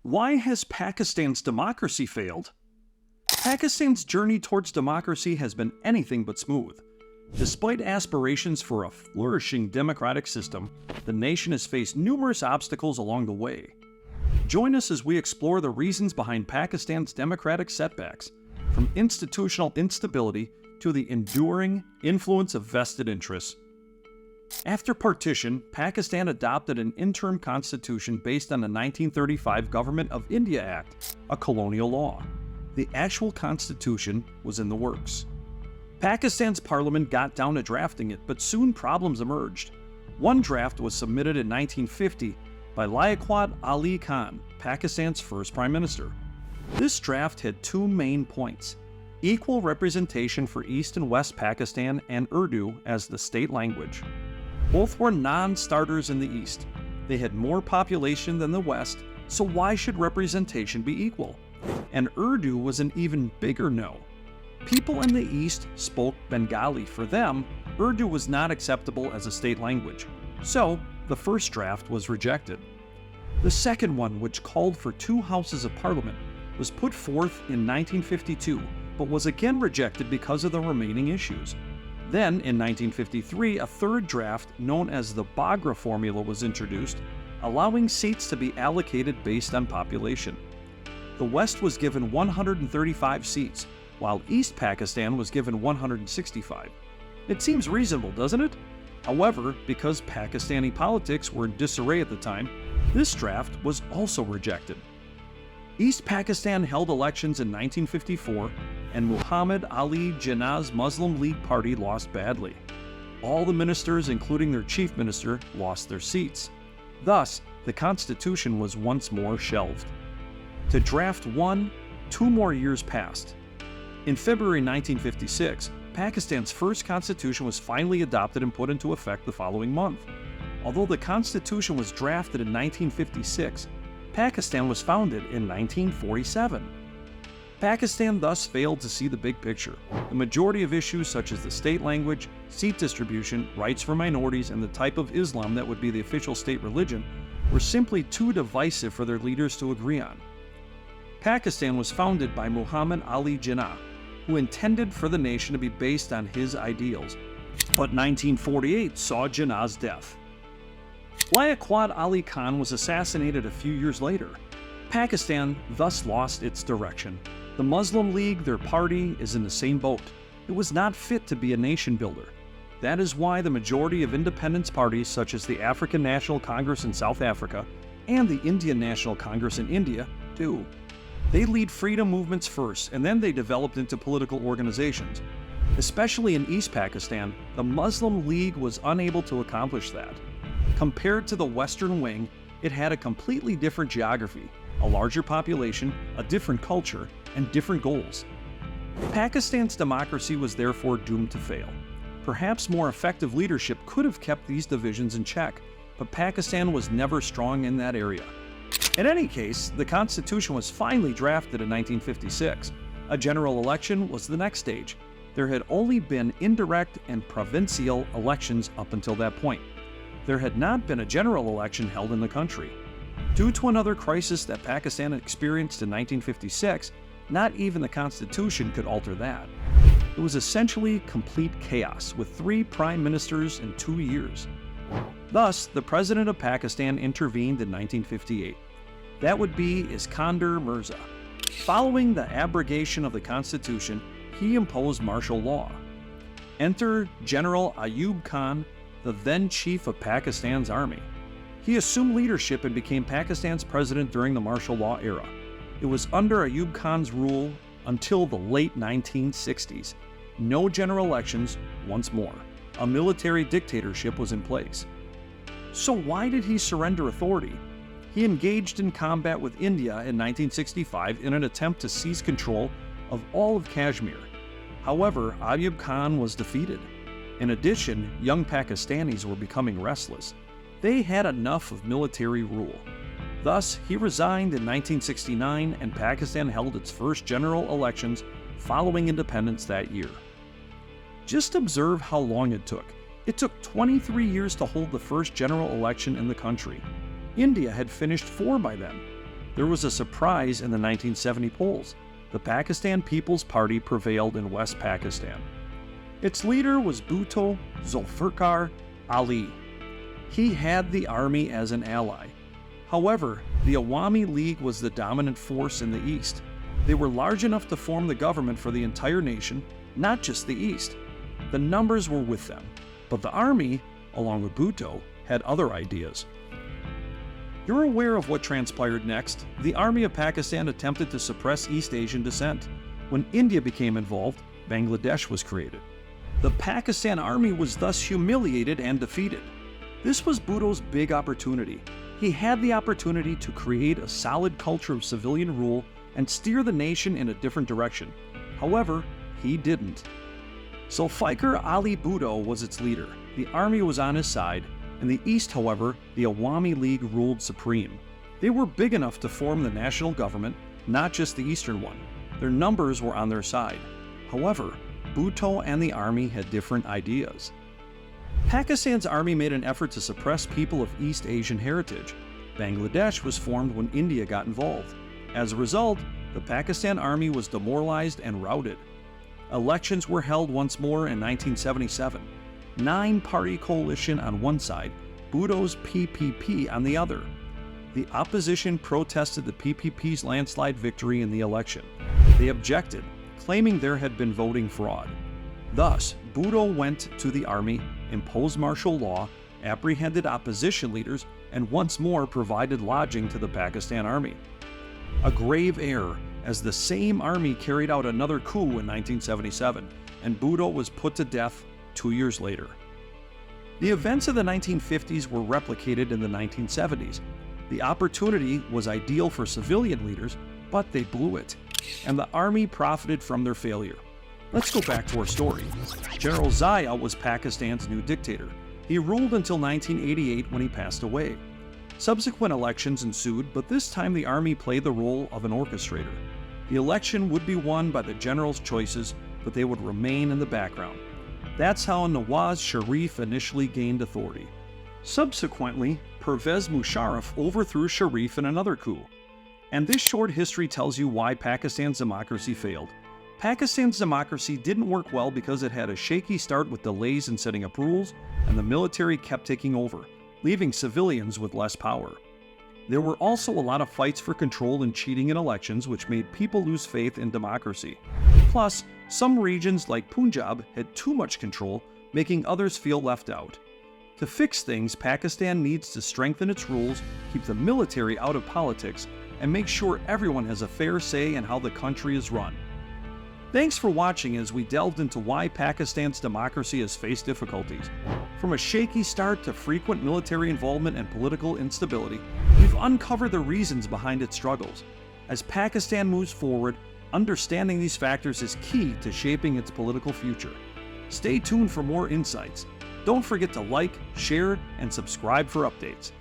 Why has Pakistan's democracy failed? Pakistan's journey towards democracy has been anything but smooth. Despite aspirations for a flourishing democratic system, the nation has faced numerous obstacles along the way. Join us as we explore the reasons behind Pakistan's democratic setbacks, from institutional instability to the enduring influence of vested interests. After partition, Pakistan adopted an interim constitution based on the 1935 Government of India Act, a colonial law. The actual constitution was in the works. Pakistan's parliament got down to drafting it, but soon problems emerged. One draft was submitted in 1950 by Liaquat Ali Khan, Pakistan's first prime minister. This draft had two main points: equal representation for East and West Pakistan and Urdu as the state language. Both were non-starters in the East. They had more population than the West, so why should representation be equal? And Urdu was an even bigger no. People in the East spoke Bengali. For them, Urdu was not acceptable as a state language. So, the first draft was rejected. The second one, which called for two houses of parliament, was put forth in 1952, but was again rejected because of the remaining issues. Then, in 1953, a third draft, known as the Bagra formula, was introduced, allowing seats to be allocated based on population. The West was given 135 seats, while East Pakistan was given 165. It seems reasonable, doesn't it? However, because Pakistani politics were in disarray at the time, this draft was also rejected. East Pakistan held elections in 1954, and Muhammad Ali Jinnah's Muslim League Party lost badly. All the ministers, including their chief minister, lost their seats. Thus, the constitution was once more shelved. To draft one, 2 more years passed. In February 1956, Pakistan's first constitution was finally adopted and put into effect the following month. Although the constitution was drafted in 1956, Pakistan was founded in 1947. Pakistan thus failed to see the big picture. The majority of issues such as the state language, seat distribution, rights for minorities, and the type of Islam that would be the official state religion were simply too divisive for their leaders to agree on. Pakistan was founded by Muhammad Ali Jinnah, who intended for the nation to be based on his ideals. But 1948 saw Jinnah's death. Liaquat Ali Khan was assassinated a few years later. Pakistan thus lost its direction. The Muslim League, their party, is in the same boat. It was not fit to be a nation builder. That is why the majority of independence parties such as the African National Congress in South Africa and the Indian National Congress in India do. They lead freedom movements first, and then they developed into political organizations. Especially in East Pakistan, the Muslim League was unable to accomplish that. Compared to the Western Wing, it had a completely different geography, a larger population, a different culture, and different goals. Pakistan's democracy was therefore doomed to fail. Perhaps more effective leadership could have kept these divisions in check, but Pakistan was never strong in that area. In any case, the Constitution was finally drafted in 1956. A general election was the next stage. There had only been indirect and provincial elections up until that point. There had not been a general election held in the country. Due to another crisis that Pakistan experienced in 1956, not even the Constitution could alter that. It was essentially complete chaos, with 3 prime ministers in 2 years. Thus, the President of Pakistan intervened in 1958. That would be Iskandar Mirza. Following the abrogation of the Constitution, he imposed martial law. Enter General Ayub Khan, the then chief of Pakistan's army. He assumed leadership and became Pakistan's president during the martial law era. It was under Ayub Khan's rule until the late 1960s. No general elections once more. A military dictatorship was in place. So why did he surrender authority? He engaged in combat with India in 1965 in an attempt to seize control of all of Kashmir. However, Ayub Khan was defeated. In addition, young Pakistanis were becoming restless. They had enough of military rule. Thus, he resigned in 1969 and Pakistan held its first general elections following independence that year. Just observe how long it took. It took 23 years to hold the first general election in the country. India had finished 4 by then. there was a surprise in the 1970 polls. The Pakistan People's Party prevailed in West Pakistan. Its leader was Bhutto Zulfikar Ali. He had the army as an ally. However, the Awami League was the dominant force in the east. They were large enough to form the government for the entire nation, not just the east. The numbers were with them, but the army, along with Bhutto, had other ideas. You're aware of what transpired next. The army of Pakistan attempted to suppress East Asian descent. When India became involved, Bangladesh was created. The Pakistan army was thus humiliated and defeated. This was Bhutto's big opportunity. He had the opportunity to create a solid culture of civilian rule and steer the nation in a different direction. However, he didn't. Zulfikar Ali Bhutto was its leader. The army was on his side. In the east, however, the Awami League ruled supreme. They were big enough to form the national government, not just the eastern one. Their numbers were on their side. However, Bhutto and the army had different ideas. Pakistan's army made an effort to suppress people of East Asian heritage. Bangladesh was formed when India got involved. As a result, the Pakistan army was demoralized and routed. Elections were held once more in 1977. 9-party coalition on one side, Bhutto's PPP on the other. The opposition protested the PPP's landslide victory in the election. They objected, claiming there had been voting fraud. Thus, Bhutto went to the army, imposed martial law, apprehended opposition leaders, and once more provided lodging to the Pakistan army. A grave error, as the same army carried out another coup in 1977, and Bhutto was put to death 2 years later. The events of the 1950s were replicated in the 1970s. The opportunity was ideal for civilian leaders, but they blew it, and the army profited from their failure. Let's go back to our story. General Zia was Pakistan's new dictator. He ruled until 1988 when he passed away. Subsequent elections ensued, but this time the army played the role of an orchestrator. The election would be won by the general's choices, but they would remain in the background. That's how Nawaz Sharif initially gained authority. Subsequently, Pervez Musharraf overthrew Sharif in another coup. And this short history tells you why Pakistan's democracy failed. Pakistan's democracy didn't work well because it had a shaky start with delays in setting up rules, and the military kept taking over, leaving civilians with less power. There were also a lot of fights for control and cheating in elections, which made people lose faith in democracy. Plus, some regions like Punjab had too much control, making others feel left out. To fix things, Pakistan needs to strengthen its rules, keep the military out of politics, and make sure everyone has a fair say in how the country is run. Thanks for watching as we delved into why Pakistan's democracy has faced difficulties. From a shaky start to frequent military involvement and political instability, we've uncovered the reasons behind its struggles. As Pakistan moves forward, understanding these factors is key to shaping its political future. Stay tuned for more insights. Don't forget to like, share, and subscribe for updates.